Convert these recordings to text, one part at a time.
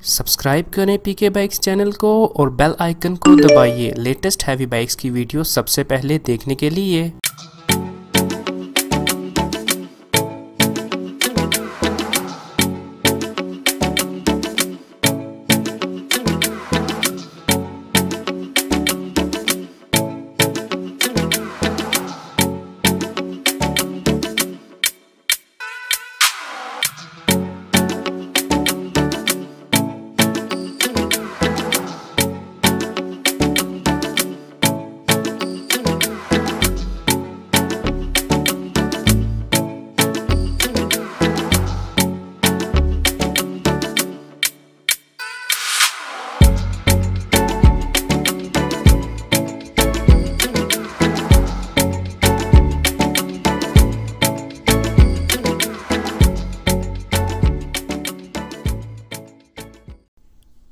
Subscribe करें पीके bikes channel को और बेल आइकन को दबाइए लेटेस्ट हैवी बाइक्स की वीडियो सबसे पहले देखने के लिए।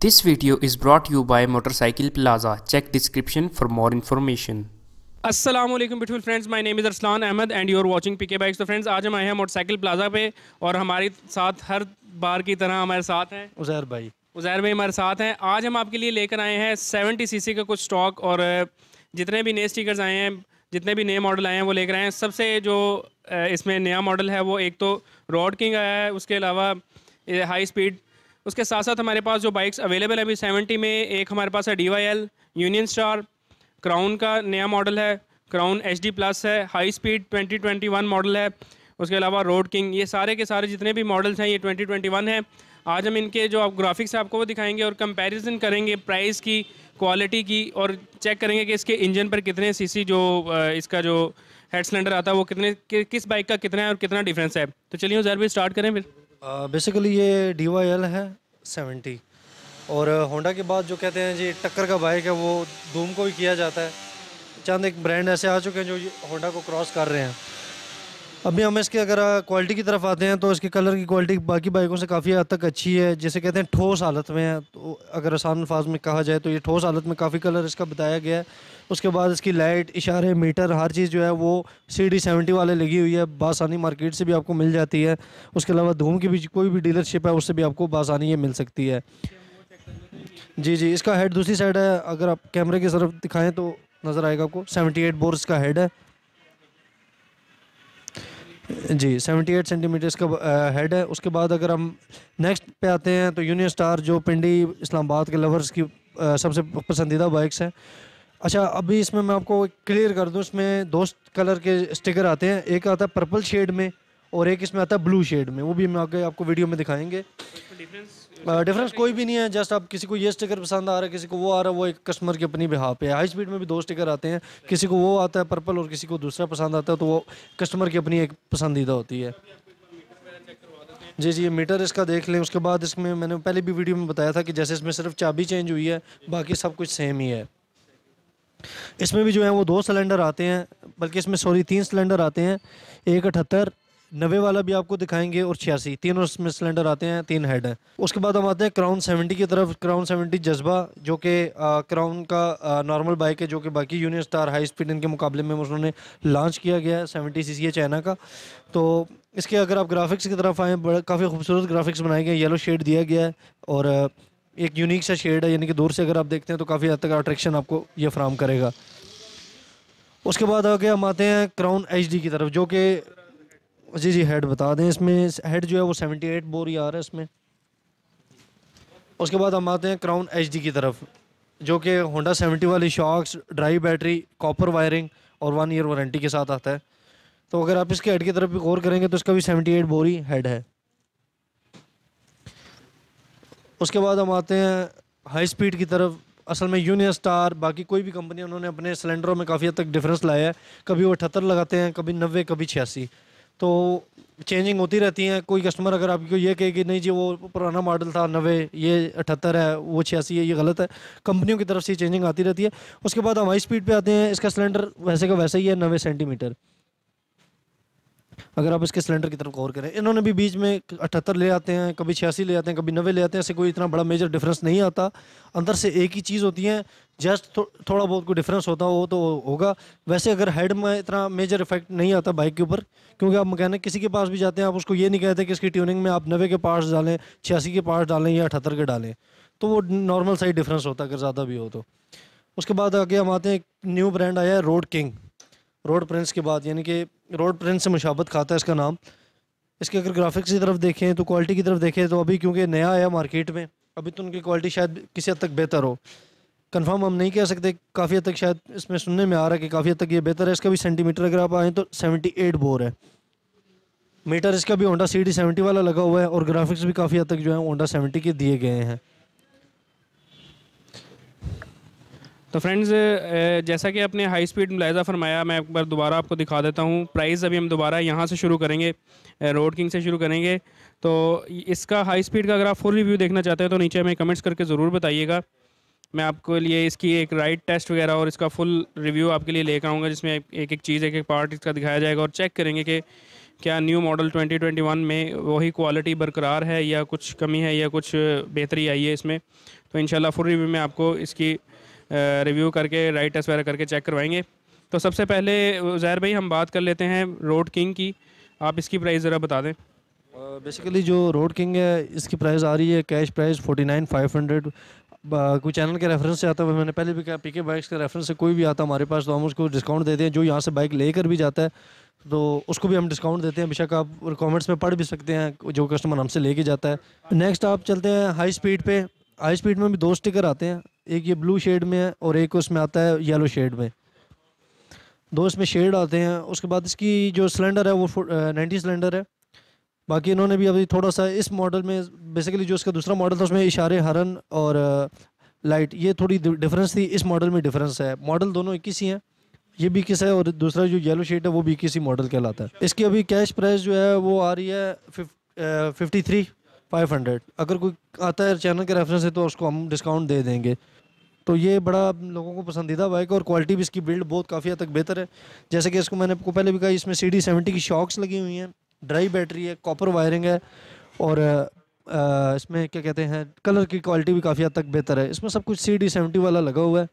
This video is brought to you by Motorcycle Plaza. Check description for more information. अस्सलाम वालेकुम beautiful friends, my name is Arsalan Ahmed and you are watching PK bikes. तो फ्रेंड्स, आज हम आए हैं मोटरसाइकिल प्लाजा पे और हमारे साथ हर बार की तरह हमारे साथ हैं उज़ैर भाई हमारे साथ हैं। आज हम आपके लिए लेकर आए हैं 70 सीसी का कुछ स्टॉक और जितने भी नए स्टिकर्स आए हैं, जितने भी नए मॉडल आए हैं वो लेकर आए हैं। सबसे जो इसमें नया मॉडल है वो एक तो रॉड किंग आया है, उसके अलावा हाई स्पीड। उसके साथ साथ हमारे पास जो बाइक्स अवेलेबल है अभी 70 में, एक हमारे पास है DYL, यूनियन स्टार, क्राउन का नया मॉडल है, क्राउन HD प्लस है, हाई स्पीड 2021 मॉडल है, उसके अलावा रोड किंग। ये सारे के सारे जितने भी मॉडल्स हैं ये 2021 हैं। आज हम इनके जो आप ग्राफिक्स है आपको वो दिखाएंगे और कंपैरिजन करेंगे प्राइस की, क्वालिटी की, और चेक करेंगे कि इसके इंजन पर कितने सीसी जो इसका जो हेड सिलेंडर आता है वो किस बाइक का कितना है और कितना डिफरेंस है। तो चलिए उज़ैर भाई स्टार्ट करें फिर। बेसिकली ये DYL है 70 और होंडा के बाद जो कहते हैं जी टक्कर का बाइक है वो धूम को भी किया जाता है। चंद एक ब्रांड ऐसे आ चुके हैं जो होंडा को क्रॉस कर रहे हैं। अभी हम इसके अगर क्वालिटी की तरफ आते हैं तो इसके कलर की क्वालिटी बाकी बाइकों से काफ़ी हद तक अच्छी है। जैसे कहते हैं ठोस हालत में है, तो अगर आसान अल्फाज में कहा जाए तो ये ठोस हालत में काफ़ी कलर इसका बताया गया है। उसके बाद इसकी लाइट, इशारे, मीटर, हर चीज़ जो है वो CD70 वाले लगी हुई है। बासानी मार्केट से भी आपको मिल जाती है। उसके अलावा धूम की भी कोई भी डीलरशिप है उससे भी आपको बासानी ये मिल सकती है। जी, इसका हेड दूसरी साइड है, अगर आप कैमरे की तरफ दिखाएँ तो नज़र आएगा आपको। 78 बोर इसका हेड है जी, 78 सेंटीमीटर इसका हेड है। उसके बाद अगर हम नेक्स्ट पे आते हैं तो यूनियन स्टार, जो पिंडी इस्लामाबाद के लवर्स की सबसे पसंदीदा बाइक्स हैं। अच्छा, अभी इसमें मैं आपको क्लियर कर दूं, इसमें दो कलर के स्टिकर आते हैं। एक आता है पर्पल शेड में और एक इसमें आता है ब्लू शेड में। वो भी हम आगे आपको वीडियो में दिखाएंगे। डिफरेंस कोई भी नहीं है, जस्ट आप किसी को ये स्टिकर पसंद आ रहा है, किसी को वो आ रहा है, वो एक कस्टमर की अपनी बिहाफ पे है। हाई स्पीड में भी दो स्टिकर आते हैं, किसी को वो आता है पर्पल और किसी को दूसरा पसंद आता है, तो वो कस्टमर की अपनी एक पसंदीदा होती है। जी, ये मीटर इसका देख लें। उसके बाद इसमें मैंने पहले भी वीडियो में बताया था कि जैसे इसमें सिर्फ चाबी चेंज हुई है, बाकी सब कुछ सेम ही है। इसमें भी जो है वो 2 सिलेंडर आते हैं, बल्कि इसमें 3 सिलेंडर आते हैं। एक 78, 90 वाला भी आपको दिखाएंगे और 86, तीनों इसमें सिलेंडर आते हैं, 3 हेड हैं। उसके बाद हम आते हैं क्राउन 70 की तरफ। क्राउन 70 जज्बा, जो कि क्राउन का नॉर्मल बाइक है, जो कि बाकी यूनियन स्टार, हाई स्पीड इनके मुकाबले में उन्होंने लॉन्च किया गया है। 70 सीसी है चाइना का। तो इसके अगर आप ग्राफिक्स की तरफ आएँ, बड़ा काफ़ी खूबसूरत ग्राफिक्स बनाए गए। येलो शेड दिया गया है और एक यूनिक सा शेड है, यानी कि दूर से अगर आप देखते हैं तो काफ़ी हद तक अट्रैक्शन आपको ये फ्राहम करेगा। उसके बाद आगे हम आते हैं क्राउन HD की तरफ, जो कि जी हेड बता दें। इसमें हेड जो है वो 78 बोर ही आ रहा है इसमें। उसके बाद हम आते हैं क्राउन HD की तरफ, जो कि होंडा 70 वाली shocks, dry battery, copper wiring और 1 ईयर वारंटी के साथ आता है। तो अगर आप इसके हेड की तरफ भी गौर करेंगे तो इसका भी 78 बोर ही हेड है। उसके बाद हम आते हैं हाई स्पीड की तरफ। असल में यूनियन स्टार, बाकी कोई भी कंपनी, उन्होंने अपने सिलेंडरों में काफ़ी हद तक डिफरेंस लाया है। कभी वो 78 लगाते हैं, कभी 90, कभी 86, तो चेंजिंग होती रहती हैं। कोई कस्टमर अगर आपको ये कहे कि नहीं जी वो पुराना मॉडल था 90, ये 78 है, वो 86 है, ये गलत है। कंपनियों की तरफ से चेंजिंग आती रहती है। उसके बाद हम हाई स्पीड पे आते हैं। इसका सिलेंडर वैसे का वैसा ही है, 90 सेंटीमीटर। अगर आप इसके सिलेंडर की तरफ गौर करें, इन्होंने भी बीच में 78 ले आते हैं, कभी 86 ले आते हैं, कभी 90 ले आते हैं, ऐसे कोई इतना बड़ा मेजर डिफरेंस नहीं आता। अंदर से एक ही चीज़ होती है, जस्ट थोड़ा बहुत कोई डिफरेंस होता हो तो होगा। वैसे अगर हेड में इतना मेजर इफेक्ट नहीं आता बाइक के ऊपर, क्योंकि आप मैकेनिक किसी के पास भी जाते हैं, आप उसको ये नहीं कहते कि इसकी ट्यूनिंग में आप 90 के पार्ट्स डालें, 86 के पार्ट्स डालें या 78 के डालें, तो वो नॉर्मल साइज डिफरेंस होता है अगर ज़्यादा भी हो तो। उसके बाद आगे हम आते हैं, एक न्यू ब्रांड आया है रोड किंग। रोड प्रिंस के बाद, यानी कि रोड प्रिंस से मुशाबत खाता है इसका नाम। इसके अगर ग्राफिक्स की तरफ देखें तो क्वालिटी की तरफ देखें तो अभी क्योंकि नया आया मार्केट में, अभी तो उनकी क्वालिटी शायद किसी हद तक बेहतर हो, कंफर्म हम नहीं कह सकते। काफ़ी हद तक शायद इसमें सुनने में आ रहा है कि काफ़ी हद तक ये बेहतर है। इसका भी सेंटीमीटर अगर आप आएँ तो 78 बोर है। मीटर इसका भी होंडा CD70 वाला लगा हुआ है, और ग्राफिक्स भी काफ़ी हद तक जो है होंडा 70 के दिए गए हैं। तो फ्रेंड्स, जैसा कि आपने हाई स्पीड मुलाहिज़ा फरमाया, मैं एक बार दोबारा आपको दिखा देता हूँ। प्राइस अभी हम दोबारा यहाँ से शुरू करेंगे, रोड किंग से शुरू करेंगे। तो इसका हाई स्पीड का अगर आप फुल रिव्यू देखना चाहते हैं तो नीचे हमें कमेंट्स करके ज़रूर बताइएगा। मैं आपको लिए इसकी एक राइड टेस्ट वगैरह और इसका फुल रिव्यू आपके लिए लेकर आऊँगा, जिसमें एक एक चीज़, एक एक पार्ट इसका दिखाया जाएगा, और चेक करेंगे कि क्या न्यू मॉडल 2021 में वही क्वालिटी बरकरार है या कुछ कमी है या कुछ बेहतरी आई है इसमें। तो इंशाल्लाह फुल रिव्यू में आपको इसकी रिव्यू करके, राइड टेस्ट वगैरह करके चेक करवाएंगे। तो सबसे पहले ज़ाहिर भाई हम बात कर लेते हैं रोड किंग की। आप इसकी प्राइस ज़रा बता दें। बेसिकली जो रोड किंग है, इसकी प्राइस आ रही है कैश प्राइस 49,500। कोई चैनल के रेफरेंस से आता है, मैंने पहले भी कहा पीके बाइक्स के रेफरेंस से कोई भी आता है हमारे पास तो हम उसको डिस्काउंट देते हैं। जो यहाँ से बाइक लेकर भी जाता है तो उसको भी हम डिस्काउंट देते हैं। बेशक आप कमेंट्स में पढ़ भी सकते हैं जो कस्टमर हमसे लेके जाता है। नेक्स्ट आप चलते हैं हाई स्पीड पे। हाई स्पीड में भी 2 स्टिकर आते हैं, एक ये ब्लू शेड में है और एक उसमें आता है येलो शेड में। 2 इसमें शेड आते हैं। उसके बाद इसकी जो सिलेंडर है वो 90 सिलेंडर है। बाकी इन्होंने भी अभी थोड़ा सा इस मॉडल में, बेसिकली जो इसका दूसरा मॉडल था उसमें इशारे, हरन और लाइट, ये थोड़ी डिफरेंस थी। इस मॉडल में डिफरेंस है। मॉडल दोनों 21 ही हैं, ये भी 21 है और दूसरा जो येलो शेड है वो भी 21 ही मॉडल कहलाता है। इसकी अभी कैश प्राइस जो है वो आ रही है 53,500। अगर कोई आता है चैनल के रेफरेंस से तो उसको हम डिस्काउंट दे देंगे। तो ये बड़ा लोगों को पसंदीदा बाइक है और क्वालिटी भी इसकी बिल्ड बहुत काफ़ी हद तक बेहतर है। जैसे कि इसको मैंने आपको पहले भी कहा, इसमें CD70 की शॉक्स लगी हुई हैं, ड्राई बैटरी है, कॉपर वायरिंग है, और इसमें क्या कहते हैं, कलर की क्वालिटी भी काफ़ी हद तक बेहतर है। इसमें सब कुछ CD70 वाला लगा हुआ है।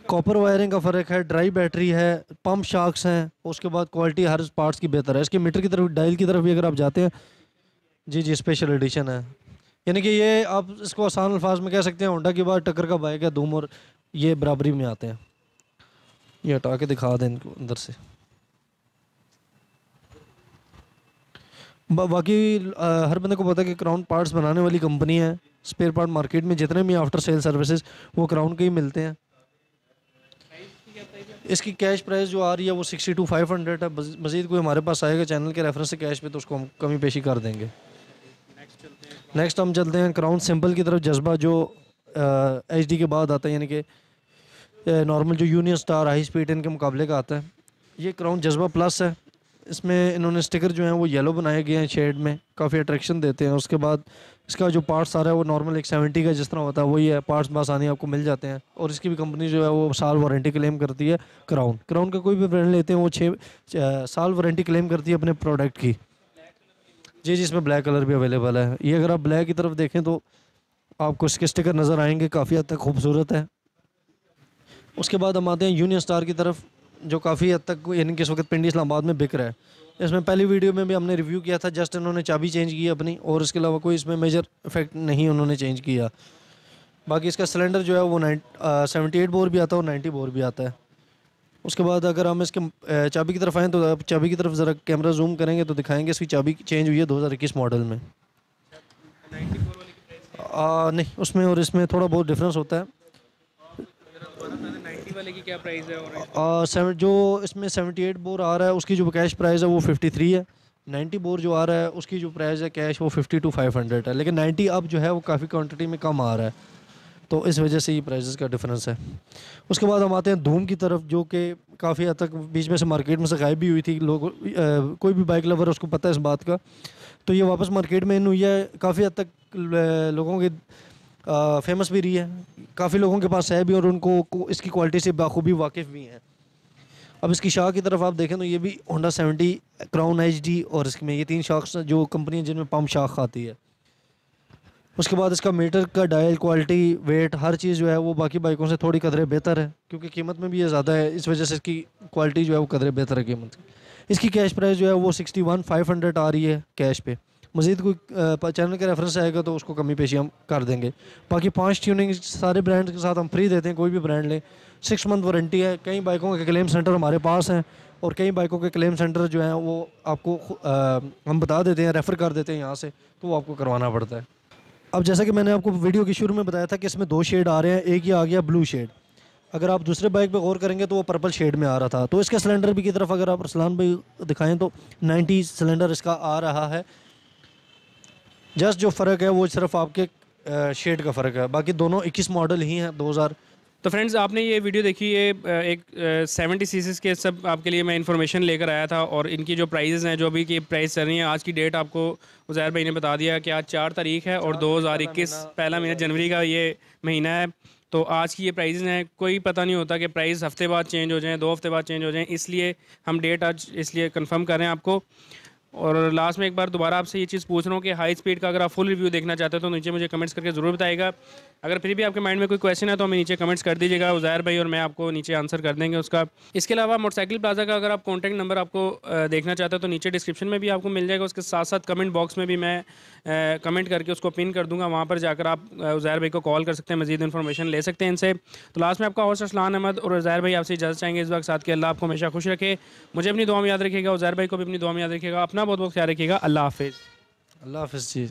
कॉपर वायरिंग का फ़र्क है, ड्राई बैटरी है, पंप शॉक्स हैं, उसके बाद क्वालिटी हर पार्ट्स की बेहतर है। इसके मीटर की तरफ, डायल की तरफ भी अगर आप जाते हैं, जी स्पेशल एडिशन है। यानी कि ये आप इसको आसान अल्फाज में कह सकते हैं होंडा के बाद टक्कर का बाइक है। धूम और ये बराबरी में आते हैं। ये हटा के दिखा दें इनको अंदर से। बाकी हर बंदे को पता है कि क्राउन पार्ट्स बनाने वाली कंपनी है। स्पेयर पार्ट मार्केट में जितने भी आफ्टर सेल सर्विसेज वो क्राउन के ही मिलते हैं। इसकी कैश प्राइस जो आ रही है वो 62,500 है। मज़ीद कोई हमारे पास आएगा चैनल के रेफरेंस से कैश पे तो उसको हम कमी पेशी कर देंगे। नेक्स्ट हम चलते हैं क्राउन सिंपल की तरफ। जज्बा जो HD के बाद आता है, यानी कि नॉर्मल जो यूनियन स्टार, हाई स्पीड इनके मुकाबले का आता है। ये क्राउन जज्बा प्लस है। इसमें इन्होंने स्टिकर जो हैं वो येलो बनाए गए हैं शेड में, काफ़ी अट्रैक्शन देते हैं। उसके बाद इसका जो पार्ट्स आ रहा है वो नॉर्मल एक 70 का जिस तरह होता है वही है। पार्ट्स बासानी आपको मिल जाते हैं। और इसकी भी कंपनी जो है वो साल वारंटी क्लेम करती है। क्राउन का कोई भी ब्रांड लेते हैं वो 6 साल वारंटी क्लेम करती है अपने प्रोडक्ट की। जी इसमें ब्लैक कलर भी अवेलेबल है। ये अगर आप ब्लैक की तरफ देखें तो आपको इसके स्टिकर नज़र आएंगे, काफ़ी हद तक खूबसूरत है। उसके बाद हम आते हैं यूनियन स्टार की तरफ, जो काफ़ी हद तक यानी कि इस वक्त पिंडी इस्लामाबाद में बिक रहा है। इसमें पहली वीडियो में भी हमने रिव्यू किया था, जस्ट इन्होंने चाबी चेंज की अपनी, और इसके अलावा कोई इसमें मेजर इफेक्ट नहीं उन्होंने चेंज किया। बाकी इसका सिलेंडर जो है वो 78 बोर भी आता है और 90 बोर भी आता है। उसके बाद अगर हम इसके चाबी की तरफ आएँ तो आप चाबी की तरफ ज़रा कैमरा जूम करेंगे तो दिखाएंगे इसकी चाबी चेंज हुई है 2021 मॉडल में। नहीं, उसमें और इसमें थोड़ा बहुत डिफरेंस होता है। 90 वाले की क्या प्राइस है? और जो इसमें 78 बोर आ रहा है उसकी जो कैश प्राइस है वो 53 है। 90 बोर जो आ रहा है उसकी जो प्राइस है कैश वो 52,500 है। लेकिन 90 अब जो है वो काफ़ी क्वांटिटी में कम आ रहा है, तो इस वजह से ये प्राइसेस का डिफरेंस है। उसके बाद हम आते हैं धूम की तरफ, जो कि काफ़ी हद तक बीच में से मार्केट में से गायब भी हुई थी। लोग कोई भी बाइक लवर उसको पता है इस बात का। तो ये वापस मार्केट में इन हुई है। काफ़ी हद तक लोगों के फेमस भी रही है, काफ़ी लोगों के पास है भी और उनको इसकी क्वालिटी से बाखूबी वाकिफ़ भी हैं। अब इसकी शाख की तरफ आप देखें तो ये भी होंडा 70, क्राउन HD और इसमें ये 3 शाख जो कंपनी जिनमें पम्प शाख आती है। उसके बाद इसका मीटर का डायल, क्वालिटी, वेट, हर चीज़ जो है वो बाकी बाइकों से थोड़ी कदरे बेहतर है, क्योंकि कीमत में भी ये ज़्यादा है, इस वजह से इसकी क्वालिटी जो है वो कदरे बेहतर है कीमत की। इसकी कैश प्राइस जो है वो 61,500 आ रही है कैश पे। मज़ीद कोई चैनल का रेफरेंस आएगा तो उसको कमी पेशी हम कर देंगे। बाकी 5 ट्यूनिंग सारे ब्रांड के साथ हम फ्री देते हैं, कोई भी ब्रांड लें। 6 मंथ वारंटी है। कई बाइकों के क्लेम सेंटर हमारे पास हैं और कई बाइकों के क्लेम सेंटर जो हैं वो आपको हम बता देते हैं, रेफ़र कर देते हैं यहाँ से, तो वो आपको करवाना पड़ता है। अब जैसा कि मैंने आपको वीडियो के शुरू में बताया था कि इसमें 2 शेड आ रहे हैं, एक ही आ गया ब्लू शेड। अगर आप दूसरे बाइक पे गौर करेंगे तो वो पर्पल शेड में आ रहा था। तो इसके सिलेंडर भी की तरफ अगर आप अरसलान भाई दिखाएं तो 90 सिलेंडर इसका आ रहा है। जस्ट जो फ़र्क है वो सिर्फ आपके शेड का फ़र्क है, बाकी दोनों 21 मॉडल ही हैं 2000। तो फ्रेंड्स आपने ये वीडियो देखी, ये एक 70 सीसीज़ के सब आपके लिए मैं इन्फॉर्मेशन लेकर आया था और इनकी जो प्राइजेज़ हैं, जो अभी की प्राइस चल रही हैं, आज की डेट आपको उज़ैर भाई ने बता दिया कि आज 4 तारीख है और 2021 पहला महीना जनवरी का ये महीना है। तो आज की ये प्राइजेज़ हैं, कोई पता नहीं होता कि प्राइस हफ्ते बाद चेंज हो जाएँ, 2 हफ्ते बाद चेंज हो जाएँ, इसलिए हम डेट आज इसलिए कंफर्म कर रहे हैं आपको। और लास्ट में एक बार दोबारा आपसे ये चीज़ पूछ रहा हूँ कि हाई स्पीड का अगर आप फुल रिव्यू देखना चाहते हो तो नीचे मुझे कमेंट्स करके ज़रूर बताइएगा। अगर फिर भी आपके माइंड में कोई क्वेश्चन है तो हमें नीचे कमेंट्स कर दीजिएगा उज़ैर भाई, और मैं आपको नीचे आंसर कर देंगे उसका। इसके अलावा मोटरसाइकिल प्लाजा का अगर आप कॉन्टैक्ट नंबर आपको देखना चाहते हो तो नीचे डिस्क्रिप्शन में भी आपको मिल जाएगा। उसके साथ साथ कमेंट बॉक्स में भी मैं कमेंट करके उसको पिन कर दूँगा, वहाँ पर जाकर आप उज़ैर भाई को कॉल कर सकते हैं, मज़ीद इन्फॉर्मेशन ले सकते हैं इनसे। तो लास्ट में आपका होस्ट अरसलान अहमद और उज़ैर भाई आपसे इजाज़त चाहेंगे इस वक्त, साथ के अल्लाह आपको हमेशा खुश रखे। मुझे अपनी दुआ में याद रखिएगा, उज़ैर भाई को भी अपनी दुआ में याद रखिएगा। अपना बहुत बहुत ख्याल रखिएगा। अल्लाह हाफ़िज़। अल्लाह हाफ़िज़ जी।